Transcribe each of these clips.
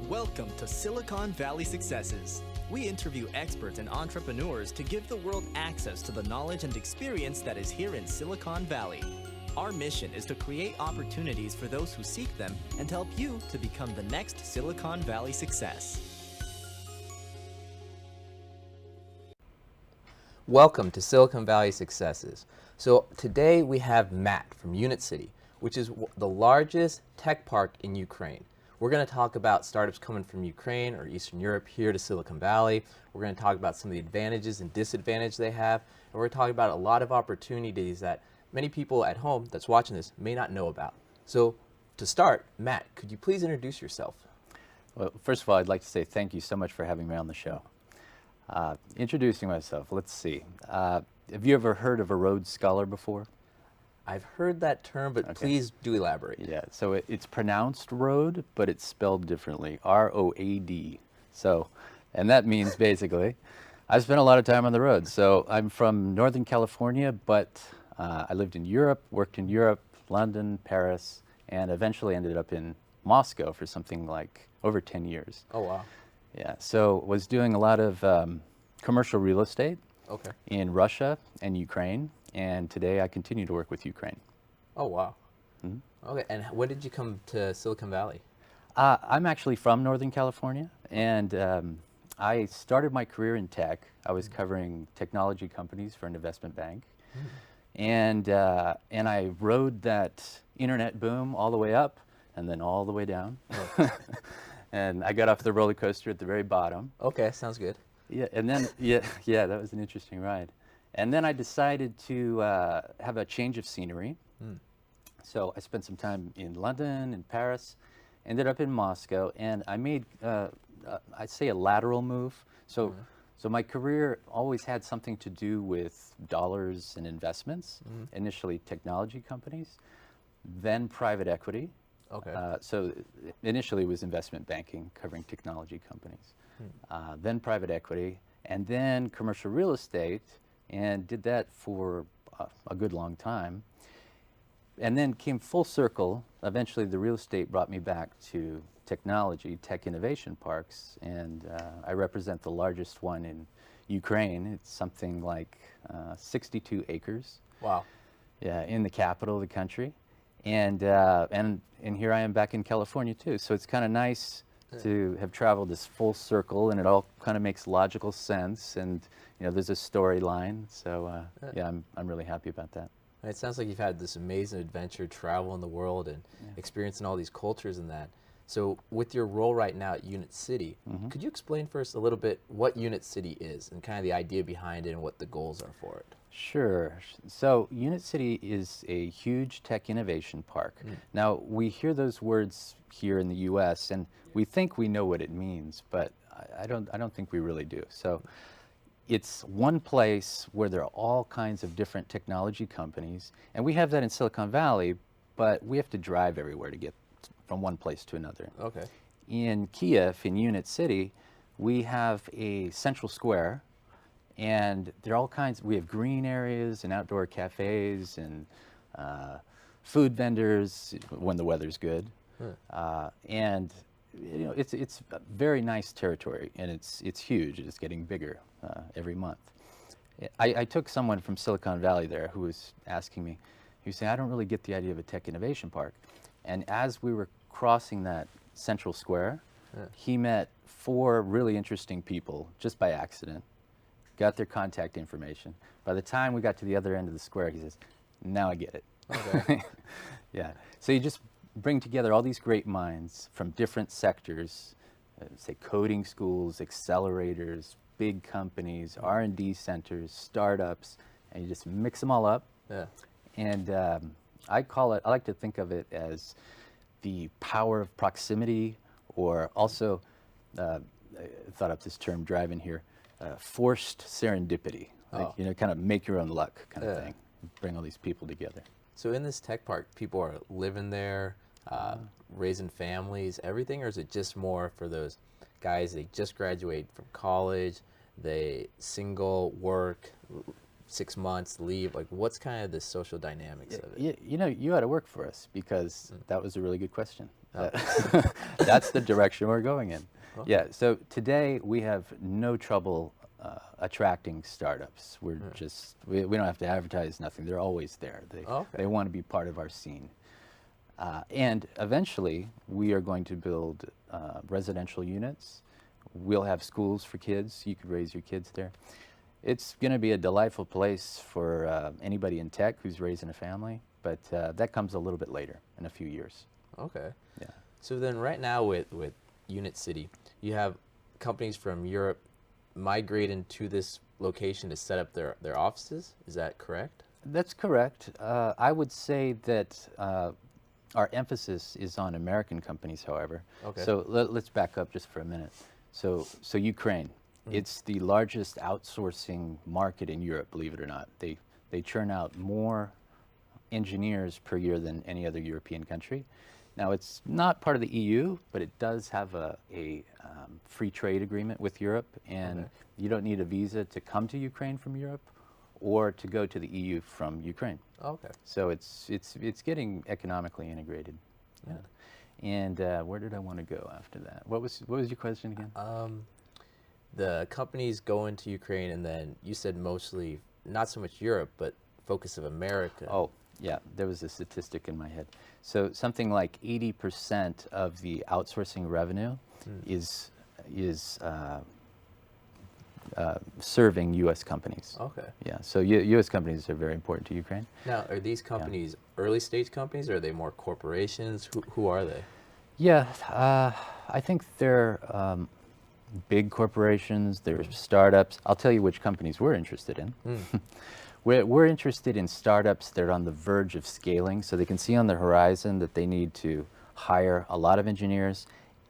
Welcome to Silicon Valley Successes. We interview experts and entrepreneurs to give the world access to the knowledge and experience that is here in Silicon Valley. Our mission is to create opportunities for those who seek them and to help you to become the next Silicon Valley success. Welcome to Silicon Valley Successes. So today we have Matt from Unit.City, which is the largest tech park in Ukraine. We're going to talk about startups coming from Ukraine or Eastern Europe here to Silicon Valley. We're going to talk about some of the advantages and disadvantages they have. And we're going to talk about a lot of opportunities that many people at home that's watching this may not know about. So to start, Matt, could you please introduce yourself? Well, first of all, I'd like to say thank you so much for having me on the show. Introducing myself, let's see. Have you ever heard of a Rhodes Scholar before? I've heard that term, but please do elaborate. Yeah, so it's pronounced road, but it's spelled differently, R-O-A-D. So, and that means basically, I've spent a lot of time on the road. So I'm from Northern California, but I lived in Europe, worked in Europe, London, Paris, and eventually ended up in Moscow for something like over 10 years. Oh, wow. Yeah, so was doing a lot of commercial real estate in Russia and Ukraine. And today I continue to work with Ukraine. Oh, wow. Mm-hmm. Okay, and when did you come to Silicon Valley? I'm actually from Northern California, and I started my career in tech. I was covering technology companies for an investment bank. And I rode that internet boom all the way up and then all the way down. And I got off the roller coaster at the very bottom. Okay, sounds good. Yeah, and then, yeah, that was an interesting ride. And then I decided to have a change of scenery. So I spent some time in London and Paris, ended up in Moscow, and I made, I'd say, a lateral move. So my career always had something to do with dollars and investments, initially technology companies, then private equity. Okay. So initially it was investment banking, covering technology companies, then private equity, and then commercial real estate, and did that for a good long time. And then came full circle. Eventually the real estate brought me back to technology, tech innovation parks, and I represent the largest one in Ukraine. It's something like 62 acres. Wow. Yeah, in the capital of the country. And here I am back in California too. So it's kind of nice to have traveled this full circle, and it all kind of makes logical sense, and you know there's a storyline. So yeah, I'm really happy about that. It sounds like you've had this amazing adventure, traveling the world and experiencing all these cultures and that. So with your role right now at Unit.City, could you explain first a little bit what Unit.City is and kind of the idea behind it and what the goals are for it? Sure. So Unit.City is a huge tech innovation park. Now, we hear those words here in the U.S. and we think we know what it means, but I don't think we really do. So it's one place where there are all kinds of different technology companies, and we have that in Silicon Valley, but we have to drive everywhere to get from one place to another. Okay. In Kiev, in Unit.City, we have a central square, and there are all kinds. We have green areas and outdoor cafes and food vendors when the weather's good, and you know it's a very nice territory, and it's huge. It's getting bigger every month. I took someone from Silicon Valley there who was asking me. He was saying, "I don't really get the idea of a tech innovation park," and as we were crossing that central square, he met 4 really interesting people just by accident. Got their contact information. By the time we got to the other end of the square, he says, "Now I get it." Okay. Yeah. So you just bring together all these great minds from different sectors, say coding schools, accelerators, big companies, R&D centers, startups, and you just mix them all up. Yeah. And I like to think of it as the power of proximity, or also, I thought up this term driving here, forced serendipity, like, you know, kind of make your own luck kind of thing, bring all these people together. So in this tech park, people are living there, raising families, everything, or is it just more for those guys, they just graduate from college, they single, work, 6 months, leave? Like, what's kind of the social dynamics of it? You know, you ought to work for us because that was a really good question. That's the direction we're going in. Okay. Yeah, so today we have no trouble attracting startups. We're just, we don't have to advertise nothing. They're always there. They want to be part of our scene. And eventually we are going to build residential units. We'll have schools for kids. You could raise your kids there. It's going to be a delightful place for anybody in tech who's raising a family, but that comes a little bit later, in a few years. Okay. Yeah. So then right now with Unit.City, you have companies from Europe migrating to this location to set up their offices. Is that correct? That's correct. I would say that our emphasis is on American companies, however. Okay. So let's back up just for a minute. So Ukraine, it's the largest outsourcing market in Europe, believe it or not. They churn out more engineers per year than any other European country. Now, it's not part of the EU, but it does have a free trade agreement with Europe, and you don't need a visa to come to Ukraine from Europe or to go to the EU from Ukraine. Okay. So it's getting economically integrated. Yeah. And where did I want to go after that? What was your question again? The companies go into Ukraine, and then you said mostly, not so much Europe, but focus of America. Oh, yeah, there was a statistic in my head. So something like 80% of the outsourcing revenue is serving U.S. companies. Okay. Yeah, so U.S. companies are very important to Ukraine. Now, are these companies early stage companies, or are they more corporations? Who are they? Yeah, I think they're big corporations, they're startups. I'll tell you which companies we're interested in. We're interested in startups that are on the verge of scaling, so they can see on the horizon that they need to hire a lot of engineers,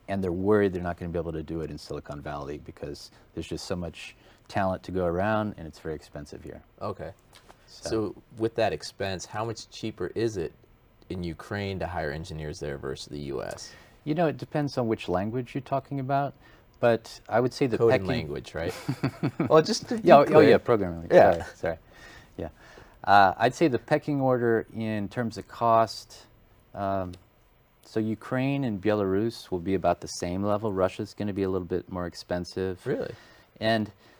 and they're worried they're not going to be able to do it in Silicon Valley because there's just so much talent to go around, and it's very expensive here. Okay. So with that expense, how much cheaper is it in Ukraine to hire engineers there versus the U.S.? You know, it depends on which language you're talking about, but I would say the Coding pecking language, right? Well, just to be oh clear. yeah, programming language. Yeah. Sorry. Yeah. I'd say the pecking order in terms of cost, so Ukraine and Belarus will be about the same level. Russia's going to be a little bit more expensive. Really?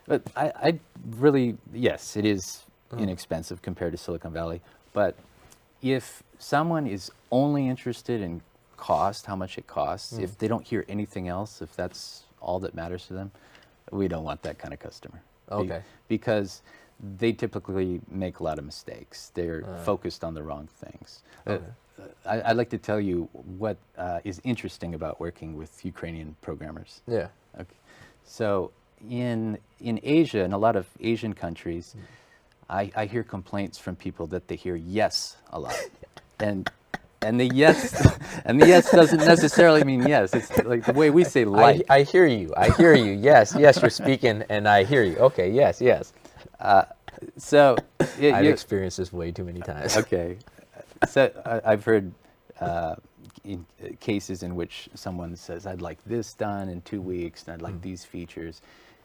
But I really, yes, it is inexpensive compared to Silicon Valley. But if someone is only interested in cost, how much it costs, if they don't hear anything else, if that's all that matters to them, we don't want that kind of customer. Okay. Because they typically make a lot of mistakes. They're focused on the wrong things. Okay. I'd like to tell you what is interesting about working with Ukrainian programmers. Yeah. Okay. So in Asia, in a lot of Asian countries, I hear complaints from people that they hear yes a lot. And the yes doesn't necessarily mean yes. It's like the way we say like. I hear you. I hear you. Yes, yes, you're speaking, and I hear you. Okay, yes, yes. So I've experienced this way too many times. Okay. So I've heard in cases in which someone says, I'd like this done in 2 weeks, and I'd like these features,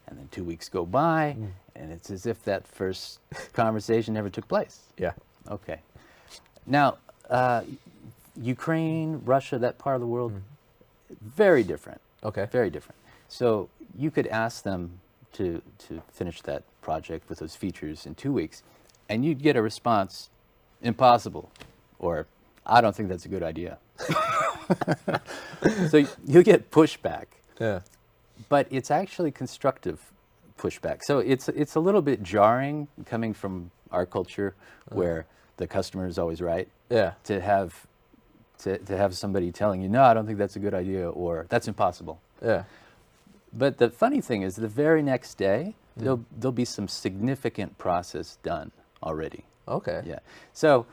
and then 2 weeks go by, and it's as if that first conversation never took place. Yeah. Okay. Now, Ukraine, Russia, that part of the world, very different. Okay. Very different. So you could ask them to finish that project with those features in 2 weeks, and you'd get a response, impossible, or I don't think that's a good idea. So you get pushback. Yeah. But it's actually constructive pushback. So it's a little bit jarring coming from our culture where the customer is always right. Yeah. To have somebody telling you, no, I don't think that's a good idea, or that's impossible. Yeah. But the funny thing is, the very next day, there'll be some significant process done already. Okay. Yeah. So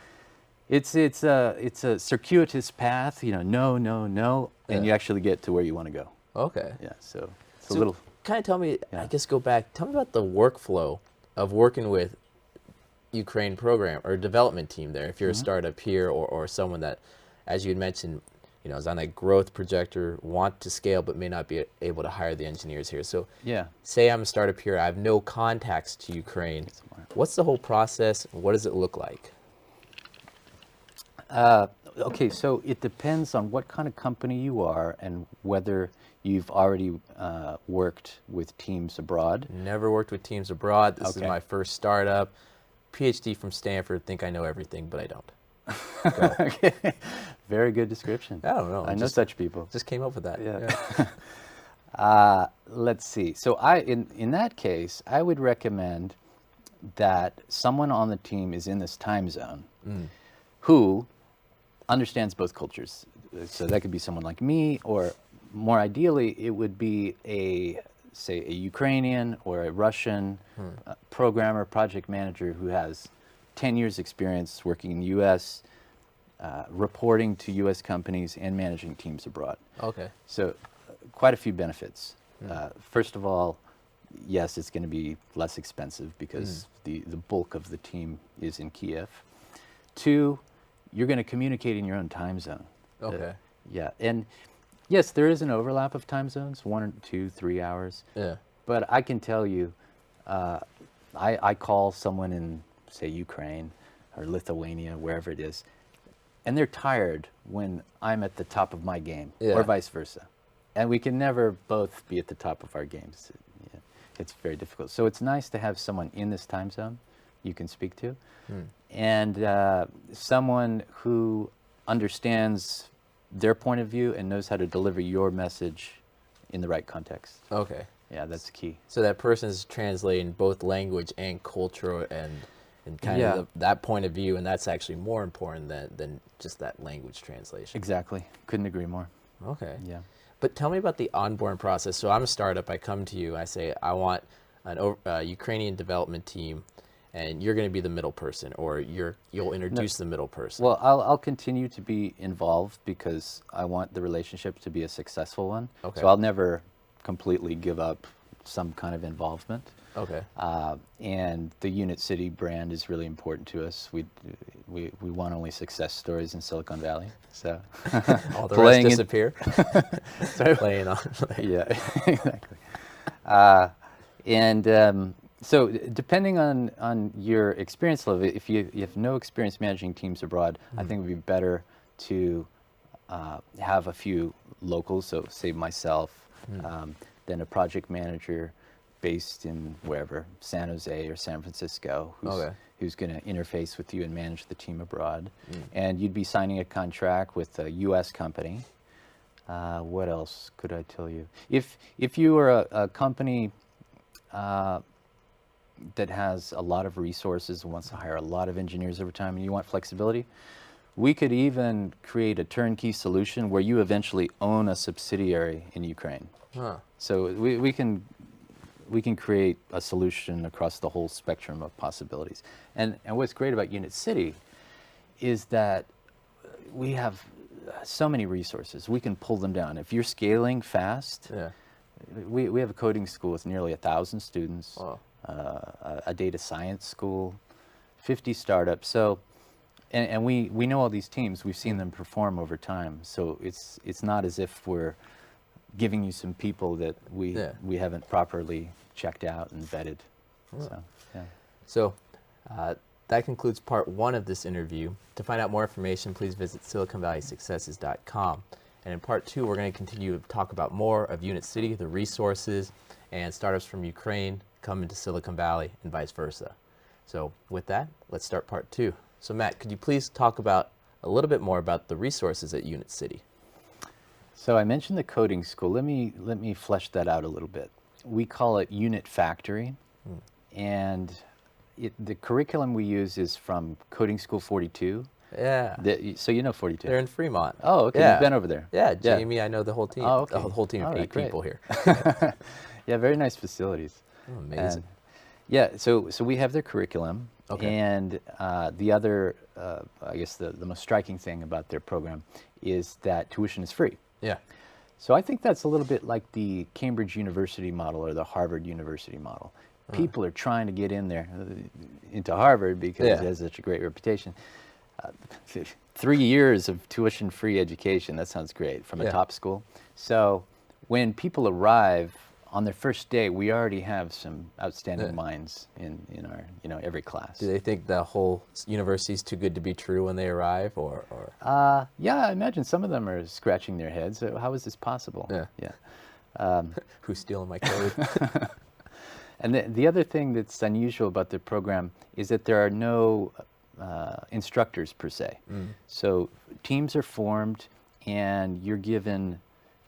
it's a circuitous path. You know, no, and you actually get to where you want to go. Okay. Yeah. So it's a little. Kind of tell me. Yeah. I guess go back. Tell me about the workflow of working with Ukraine program or development team there. If you're a startup here or someone that, as you had mentioned, is on a growth projector, want to scale, but may not be able to hire the engineers here. So Yeah. say I'm a startup here, I have no contacts to Ukraine. What's the whole process? What does it look like? Okay, so it depends on what kind of company you are and whether you've already worked with teams abroad. Never worked with teams abroad. This is Okay. my first startup. PhD from Stanford, think I know everything, but I don't. Okay. Very good description. I don't know. I know such people. Just came up with that. Yeah. Let's see. So in that case, I would recommend that someone on the team is in this time zone who understands both cultures. So that could be someone like me, or more ideally, it would be say a Ukrainian or a Russian programmer, project manager who has 10 years experience working in the U.S., reporting to U.S. companies and managing teams abroad. Okay. So quite a few benefits. First of all, yes, it's going to be less expensive because the bulk of the team is in Kiev. Two, you're going to communicate in your own time zone. Okay. Yeah, and yes, there is an overlap of time zones, 1 or 2, 3 hours. Yeah. But I can tell you, I call someone in, say, Ukraine or Lithuania, wherever it is, and they're tired when I'm at the top of my game, or vice versa. And we can never both be at the top of our games. It's very difficult. So it's nice to have someone in this time zone you can speak to, and someone who understands their point of view and knows how to deliver your message in the right context. Okay. Yeah, that's key. So that person is translating both language and culture and kind of that point of view, and that's actually more important than just that language translation. Exactly. Couldn't agree more. Okay. Yeah. But tell me about the onboarding process. So I'm a startup. I come to you. I say I want an Ukrainian development team, and you're going to be the middle person, or you'll introduce the middle person. Well, I'll continue to be involved because I want the relationship to be a successful one. Okay. So I'll never completely give up some kind of involvement. Okay. And the Unit.City brand is really important to us. We want only success stories in Silicon Valley. So All the rest disappear. Sorry? Playing on. Yeah, exactly. So depending on your experience level, if you have no experience managing teams abroad, I think it would be better to have a few locals, so say myself, then a project manager based in wherever, San Jose or San Francisco, who's going to interface with you and manage the team abroad. And you'd be signing a contract with a U.S. company. What else could I tell you? If you are a company that has a lot of resources and wants to hire a lot of engineers over time and you want flexibility, we could even create a turnkey solution where you eventually own a subsidiary in Ukraine. So we can create a solution across the whole spectrum of possibilities. And what's great about Unit.City is that we have so many resources. We can pull them down. If you're scaling fast, we have a coding school with nearly 1,000 students, a data science school, 50 startups. So, and we know all these teams. We've seen them perform over time. So it's not as if we're giving you some people that we haven't properly checked out and vetted. So that concludes part 1 of this interview. To find out more information, please visit siliconvalleysuccesses.com. And in part 2, we're going to continue to talk about more of Unit.City, the resources, and startups from Ukraine coming to Silicon Valley and vice versa. So with that, let's start part 2. So Matt, could you please talk about a little bit more about the resources at Unit.City? So I mentioned the coding school. Let me flesh that out a little bit. We call it Unit Factory, and the curriculum we use is from Coding School 42. Yeah. So you know 42. They're in Fremont. Oh, okay. You've been over there. Yeah, Jamie, I know the whole team. Oh, okay. The whole team of All right, 8 great. people here. Yeah, very nice facilities. Oh, amazing. So we have their curriculum, and the other, I guess the most striking thing about their program is that tuition is free. Yeah. So I think that's a little bit like the Cambridge University model or the Harvard University model. People are trying to get in there, into Harvard, because it has such a great reputation. 3 years of tuition-free education. That sounds great from a Yeah. top school. So when people arrive on their first day, we already have some outstanding Yeah. minds in our every class. Do they think the whole university is too good to be true when they arrive, or? Yeah, I imagine some of them are scratching their heads. How is this possible? Yeah. Yeah. Who's stealing my code? And the other thing that's unusual about the program is that there are no instructors per se. So teams are formed and you're given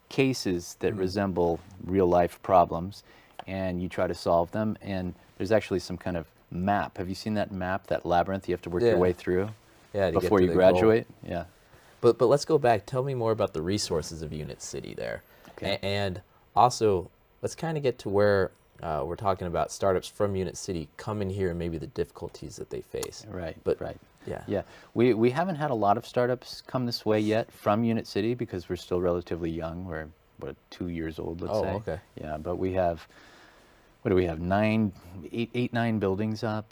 cases that resemble real life problems and you try to solve them. And there's actually some kind of map. Have you seen that map, that labyrinth you have to work your Yeah. way through Yeah, to get before to you the goal. graduate? Yeah. But let's go back. Tell me more about the resources of Unit.City there. Okay. And also, let's kind of get to where we're talking about startups from Unit.City come in here and maybe the difficulties that they face. Right, But right. yeah. Yeah, we haven't had a lot of startups come this way yet from Unit.City because we're still relatively young. We're, 2 years old, let's say. Oh, okay. Yeah, but we have, what do we have, 9 buildings up,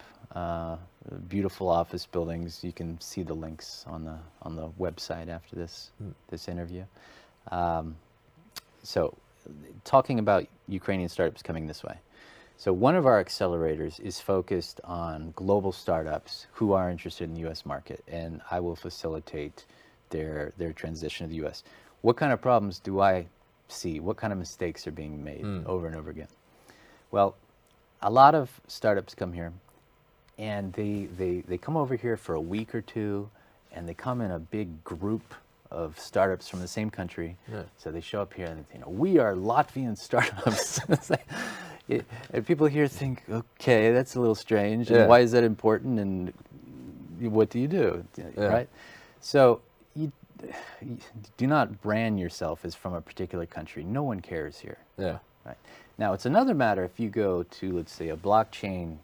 beautiful office buildings. You can see the links on the website after this interview. So, talking about Ukrainian startups coming this way. So one of our accelerators is focused on global startups who are interested in the U.S. market, and I will facilitate their transition to the U.S. What kind of problems do I see? What kind of mistakes are being made over and over again? Well, a lot of startups come here, and they come over here for a week or two, and they come in a big group of startups from the same country. Yeah. So they show up here and we are Latvian startups. It's like, and people here think, okay, that's a little strange. Yeah. And why is that important? And what do you do? Yeah. Right? So you do not brand yourself as from a particular country. No one cares here. Yeah. Right. Now, it's another matter if you go to, let's say, a blockchain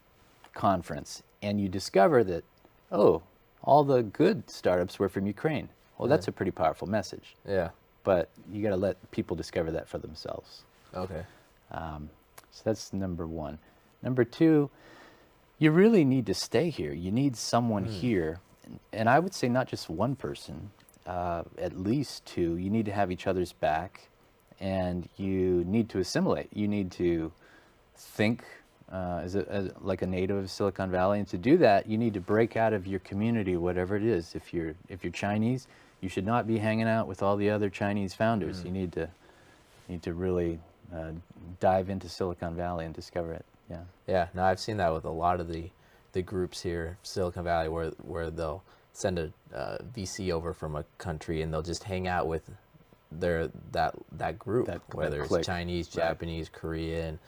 conference and you discover that, oh, all the good startups were from Ukraine. Well, that's a pretty powerful message. Yeah. But you got to let people discover that for themselves. Okay. So that's number one. Number two, you really need to stay here. You need someone here. And I would say not just one person, at least two. You need to have each other's back, and you need to assimilate. You need to think as like a native of Silicon Valley, and to do that, you need to break out of your community, whatever it is. If you're Chinese, you should not be hanging out with all the other Chinese founders. You need to really dive into Silicon Valley and discover it. Yeah. Yeah. No, I've seen that with a lot of the groups here, Silicon Valley, where they'll send a VC over from a country and they'll just hang out with that group, whether clique. it's Chinese, Japanese, Korean.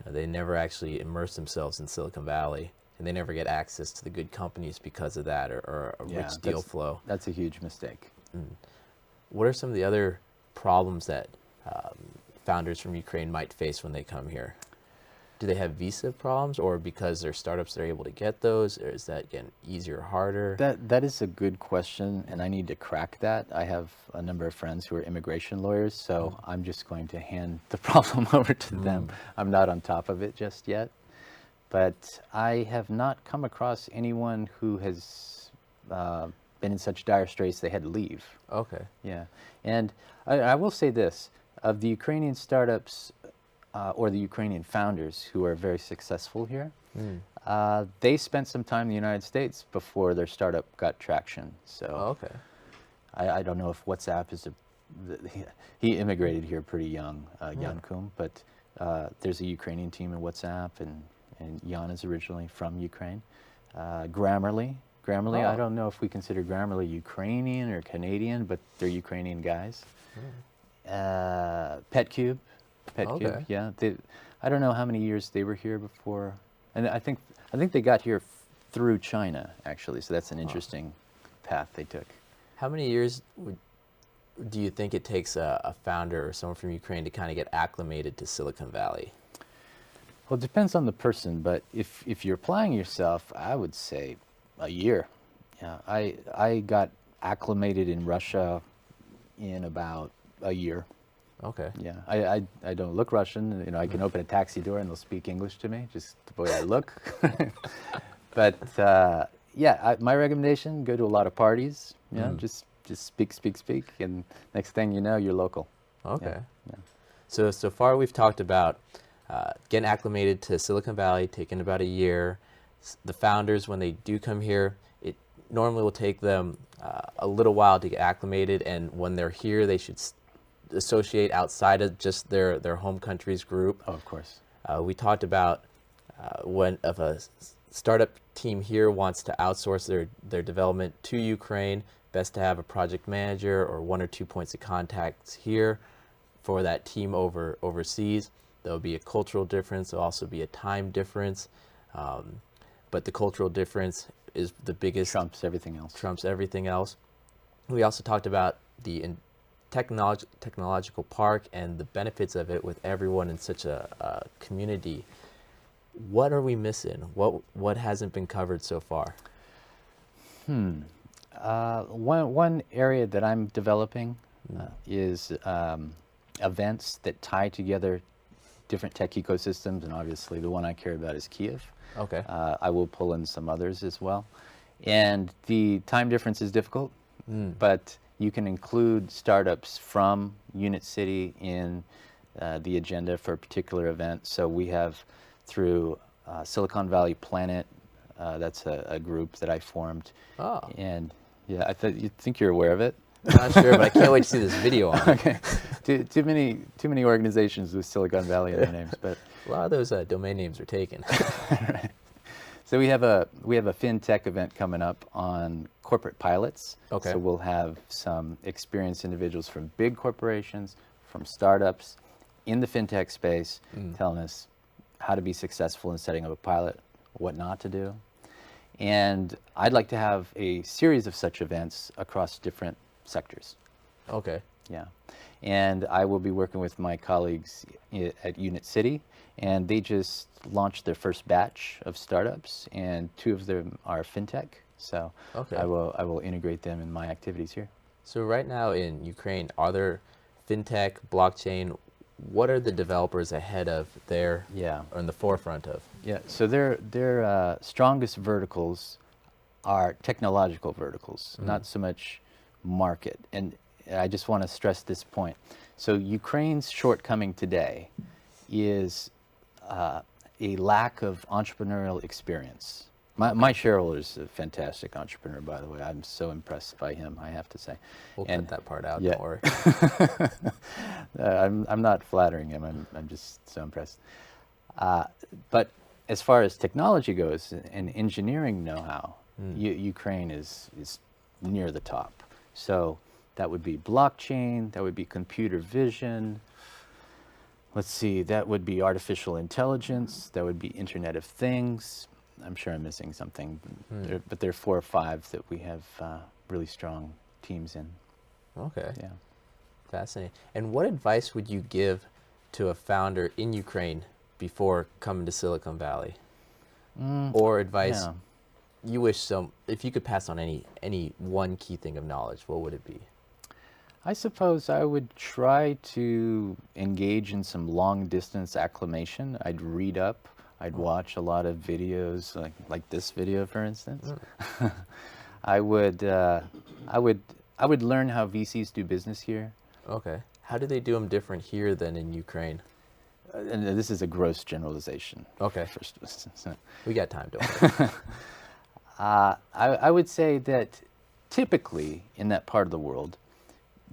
They never actually immerse themselves in Silicon Valley, and they never get access to the good companies because of that, or a rich deal flow. That's a huge mistake. What are some of the other problems that founders from Ukraine might face when they come here? Do they have visa problems, or because they're startups they're able to get those, or is that getting easier or harder? That is a good question, and I need to crack that. I have a number of friends who are immigration lawyers, so I'm just going to hand the problem over to them. I'm not on top of it just yet, but I have not come across anyone who has been in such dire straits they had to leave. Okay. Yeah, and I will say this, of the Ukrainian startups or the Ukrainian founders who are very successful here, they spent some time in the United States before their startup got traction. So Okay. I don't know if WhatsApp is he immigrated here pretty young, Yankum, but there's a Ukrainian team in WhatsApp, and Jan is originally from Ukraine. Grammarly, I don't know if we consider Grammarly Ukrainian or Canadian, but they're Ukrainian guys. PetCube, Okay. yeah. I don't know how many years they were here before, and I think they got here through China actually. So that's an interesting path they took. How many years do you think it takes a founder or someone from Ukraine to kind of get acclimated to Silicon Valley? Well, it depends on the person, but if you're applying yourself, I would say a year. Yeah, I got acclimated in Russia in about a year. Okay. Yeah, I don't look Russian. You know, I can open a taxi door and they'll speak English to me, just the way I look. But Yeah, my recommendation: go to a lot of parties. Yeah, just speak, and next thing you know, you're local. Okay. Yeah. So far we've talked about getting acclimated to Silicon Valley, taking about a year. The founders, when they do come here, it normally will take them a little while to get acclimated, and when they're here, they should associate outside of just their home country's group. Oh, of course. We talked about when if a startup team here wants to outsource their development to Ukraine, best to have a project manager or 1 or 2 points of contacts here for that team overseas. There'll be a cultural difference. There'll also be a time difference. But the cultural difference is the biggest. Trumps everything else. Trumps everything else. We also talked about the technological park and the benefits of it with everyone in such a community. What are we missing? What hasn't been covered so far? One area that I'm developing is events that tie together different tech ecosystems, and obviously the one I care about is Kiev. Okay. I will pull in some others as well. And the time difference is difficult, but you can include startups from Unit.City in the agenda for a particular event. So we have through Silicon Valley Planet, that's a group that I formed. Oh. And yeah, you think you're aware of it? Not sure, but I can't wait to see this video on it. Okay. Too many organizations with Silicon Valley in their names, but A lot of those domain names are taken. right. So we have a FinTech event coming up on corporate pilots. Okay. So we'll have some experienced individuals from big corporations, from startups in the FinTech space, telling us how to be successful in setting up a pilot, what not to do. And I'd like to have a series of such events across different sectors. Okay. Yeah. And I will be working with my colleagues at Unit.City, and they just launched their first batch of startups, and 2 of them are FinTech. So Okay. I will integrate them in my activities here. So right now in Ukraine, are there fintech, blockchain? What are the developers ahead of there? Yeah. Or in the forefront of? Yeah. So their strongest verticals are technological verticals, not so much market. And I just want to stress this point. So Ukraine's shortcoming today is a lack of entrepreneurial experience. My shareholder is a fantastic entrepreneur, by the way. I'm so impressed by him, I have to say. We'll cut that part out, Yeah. don't worry. I'm not flattering him. I'm just so impressed. But as far as technology goes and engineering know-how, Ukraine is near the top. So that would be blockchain, that would be computer vision. Let's see, that would be artificial intelligence, that would be Internet of Things. I'm sure I'm missing something, but there are 4 or 5 that we have really strong teams in. Okay. Yeah. Fascinating. And what advice would you give to a founder in Ukraine before coming to Silicon Valley? Or advice Yeah. you wish if you could pass on any one key thing of knowledge, what would it be? I suppose I would try to engage in some long distance acclimation. I'd read up. I'd watch a lot of videos, like this video, for instance. I would learn how VCs do business here. Okay. How do they do them different here than in Ukraine? And this is a gross generalization. Okay. First, We got time, don't worry. I would say that typically in that part of the world,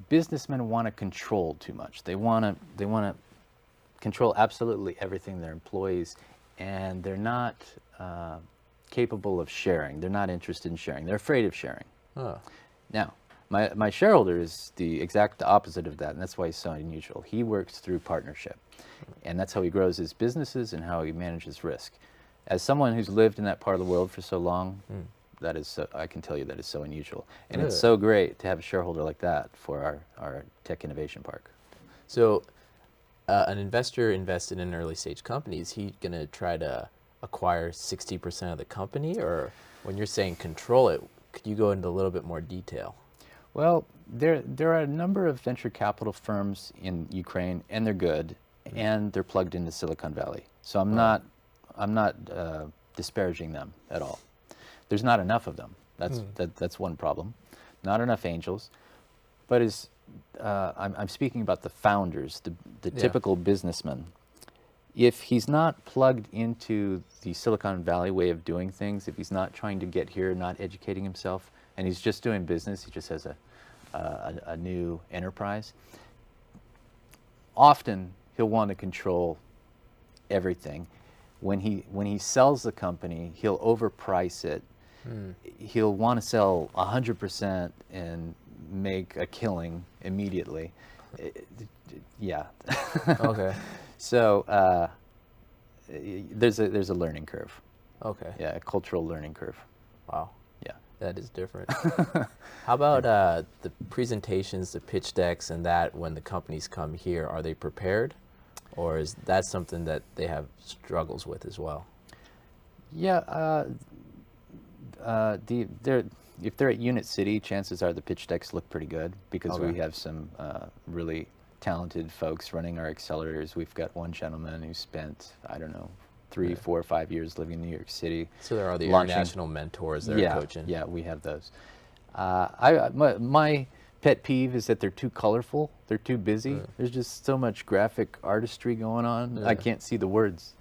businessmen want to control too much. They want to control absolutely everything, their employees, and they're not capable of sharing. They're not interested in sharing. They're afraid of sharing. Oh. Now, my shareholder is the exact opposite of that, and that's why he's so unusual. He works through partnership, and that's how he grows his businesses and how he manages risk. As someone who's lived in that part of the world for so long, that is I can tell you that is so unusual. And it's so great to have a shareholder like that for our tech innovation park. So an investor invested in early stage companies, he going to try to acquire 60% of the company? Or when you're saying control it, could you go into a little bit more detail? Well, there are a number of venture capital firms in Ukraine, and they're good, and they're plugged into Silicon Valley. So I'm not disparaging them at all. There's not enough of them. That's one problem. Not enough angels. But I'm speaking about the founders, the typical businessman. If he's not plugged into the Silicon Valley way of doing things, if he's not trying to get here, not educating himself, and he's just doing business, he just has a new enterprise, often he'll want to control everything. When he sells the company, he'll overprice it. He'll want to sell 100% and make a killing immediately. Yeah. Okay. So there's a learning curve. Okay. Yeah, a cultural learning curve. Wow. Yeah. That is different. How about the presentations, the pitch decks, and that when the companies come here, are they prepared? Or is that something that they have struggles with as well? Yeah, if they're at Unit.City, chances are the pitch decks look pretty good because we have some really talented folks running our accelerators. We've got one gentleman who spent, I don't know, 3, 4, 5 years living in New York City. So there are the international mentors that are coaching. Yeah, we have those. My pet peeve is that they're too colorful. They're too busy. There's just so much graphic artistry going on. I can't see the words.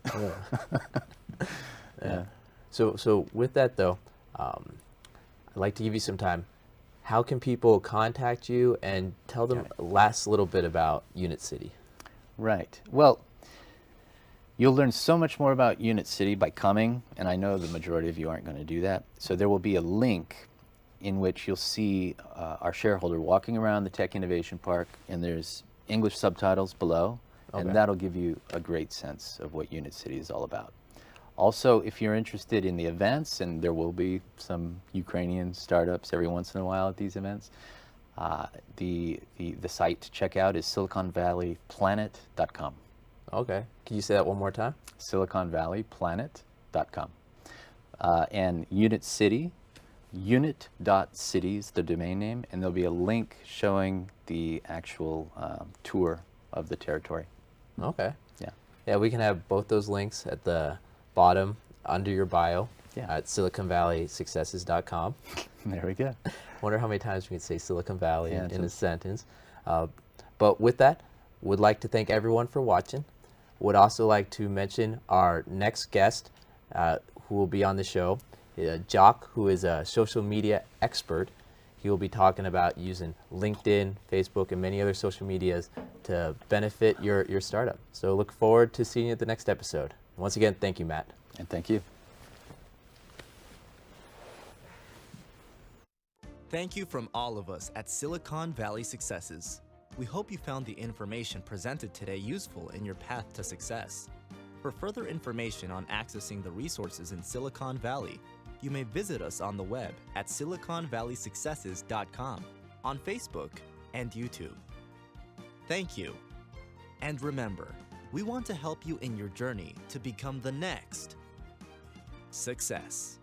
Yeah. So with that though, I'd like to give you some time. How can people contact you and tell them last little bit about Unit.City? Right. Well, you'll learn so much more about Unit.City by coming, and I know the majority of you aren't going to do that. So there will be a link in which you'll see our shareholder walking around the Tech Innovation Park, and there's English subtitles below, and that'll give you a great sense of what Unit.City is all about. Also, if you're interested in the events, and there will be some Ukrainian startups every once in a while at these events, the site to check out is siliconvalleyplanet.com. Okay. Can you say that one more time? siliconvalleyplanet.com. And Unit.City, Unit.City is the domain name, and there'll be a link showing the actual tour of the territory. Okay. Yeah. Yeah, we can have both those links at the bottom under your bio at siliconvalleysuccesses.com. There we go. Wonder how many times we can say Silicon Valley in a sentence. But with that, would like to thank everyone for watching. Would also like to mention our next guest who will be on the show, Jock, who is a social media expert. He will be talking about using LinkedIn, Facebook, and many other social medias to benefit your startup. So look forward to seeing you at the next episode. Once again, thank you, Matt. And thank you. Thank you from all of us at Silicon Valley Successes. We hope you found the information presented today useful in your path to success. For further information on accessing the resources in Silicon Valley, you may visit us on the web at siliconvalleysuccesses.com, on Facebook and YouTube. Thank you. And remember, we want to help you in your journey to become the next success.